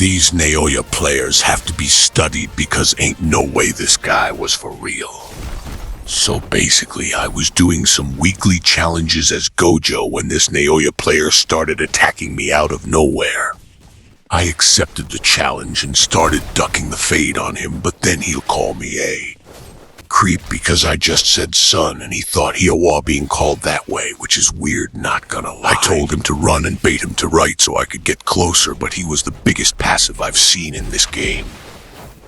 These Naoya players have to be studied because ain't no way this guy was for real. So basically, I was doing some weekly challenges as Gojo when this Naoya player started attacking me out of nowhere. I accepted the challenge and started ducking the fade on him, but then he'll call me a creep because I just said son and he thought Hiawa being called that way, which is weird, not gonna lie. I told him to run and bait him to right so I could get closer, but he was the biggest passive I've seen in this game.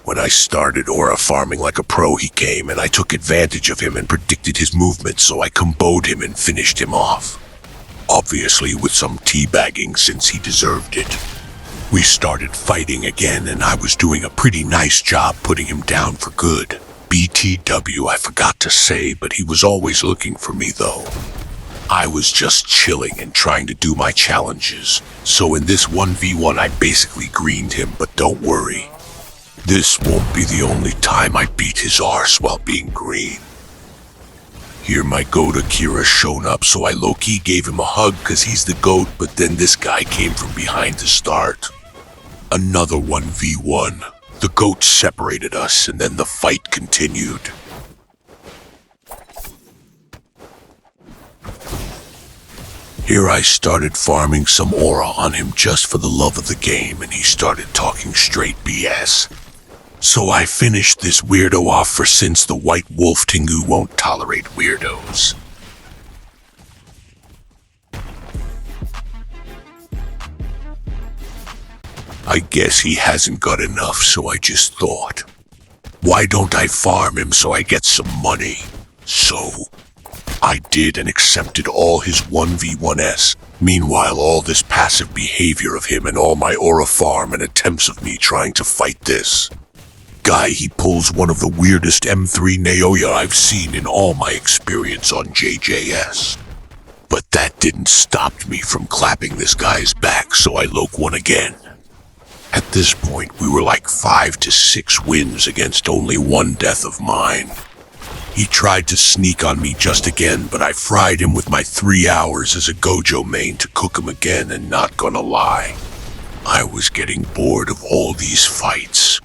When I started aura farming like a pro, he came and I took advantage of him and predicted his movements, so I comboed him and finished him off. Obviously with some teabagging since he deserved it. We started fighting again and I was doing a pretty nice job putting him down for good. BTW I forgot to say, but he was always looking for me though. I was just chilling and trying to do my challenges, so in this 1v1 I basically greened him, but don't worry. This won't be the only time I beat his arse while being green. Here my goat Akira shown up, so I low-key gave him a hug cause he's the goat, but then this guy came from behind to start. Another 1v1. The goats separated us and then the fight continued. Here I started farming some aura on him just for the love of the game and he started talking straight BS. So I finished this weirdo off for since the white wolf Tengu won't tolerate weirdos. I guess he hasn't got enough, so I just thought, why don't I farm him so I get some money? So I did and accepted all his 1v1s. Meanwhile, all this passive behavior of him and all my aura farm and attempts of me trying to fight this guy, he pulls one of the weirdest M3 Naoya I've seen in all my experience on JJS. But that didn't stop me from clapping this guy's back, so I loke one again. At this point, we were like 5 to 6 wins against only 1 death of mine. He tried to sneak on me just again, but I fried him with my 3 hours as a Gojo main to cook him again, and not gonna lie, I was getting bored of all these fights.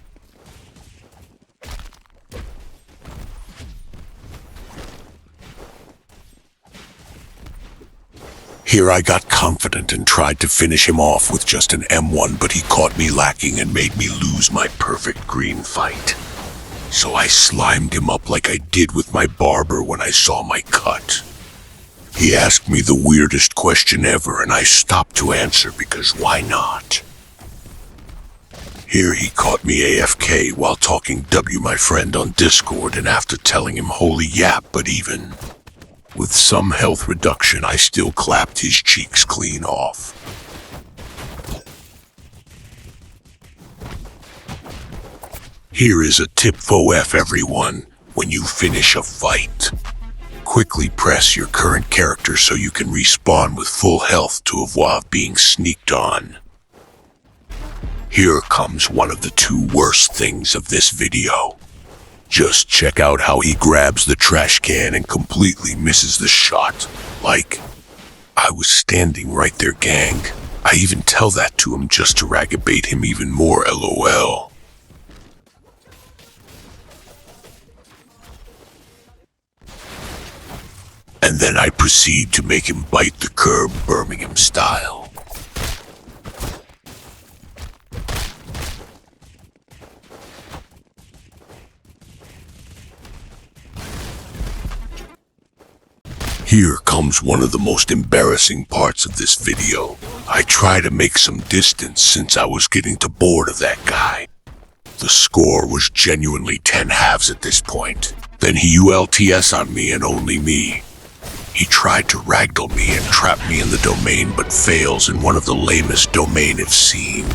Here I got confident and tried to finish him off with just an M1, but he caught me lacking and made me lose my perfect green fight. So I slimed him up like I did with my barber when I saw my cut. He asked me the weirdest question ever and I stopped to answer because why not? Here he caught me AFK while talking W my friend on Discord, and after telling him holy yap, but even with some health reduction, I still clapped his cheeks clean off. Here is a tip for everyone. When you finish a fight, quickly press your current character so you can respawn with full health to avoid being sneaked on. Here comes one of the 2 worst things of this video. Just check out how he grabs the trash can and completely misses the shot. Like, I was standing right there, gang. I even tell that to him just to raggabait him even more, LOL. And then I proceed to make him bite the curb Birmingham style. Here comes one of the most embarrassing parts of this video. I try to make some distance since I was getting too bored of that guy. The score was genuinely 10 halves at this point. Then he ULTS on me and only me. He tried to ragdoll me and trap me in the domain, but fails in one of the lamest domain I've seen.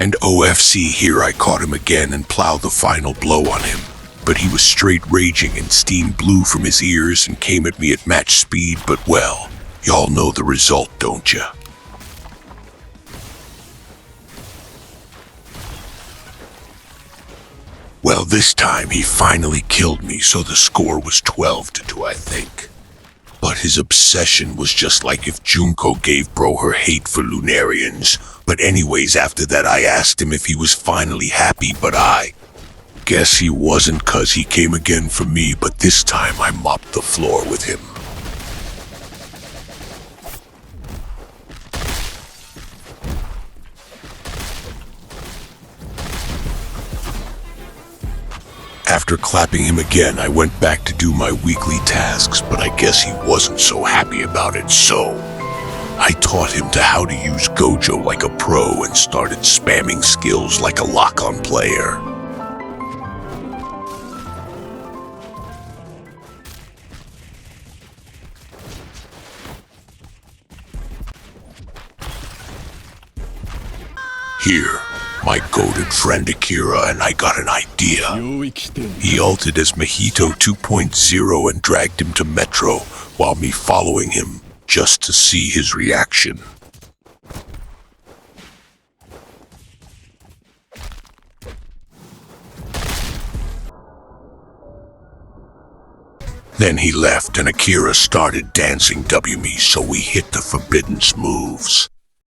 And OFC, here I caught him again and plowed the final blow on him. But he was straight raging and steam blew from his ears and came at me at match speed, but well, y'all know the result, don't ya? Well, this time he finally killed me, so the score was 12-2, I think. But his obsession was just like if Junko gave bro her hate for Lunarians. But anyways, after that I asked him if he was finally happy, but I guess he wasn't, 'cause he came again for me, but this time I mopped the floor with him. After clapping him again, I went back to do my weekly tasks, but I guess he wasn't so happy about it, so I taught him to how to use Gojo like a pro and started spamming skills like a lock-on player. Here, my goated friend Akira and I got an idea. He ulted as Mojito 2.0 and dragged him to Metro, while me following him, just to see his reaction. Then he left and Akira started dancing W me, so we hit the forbidden moves.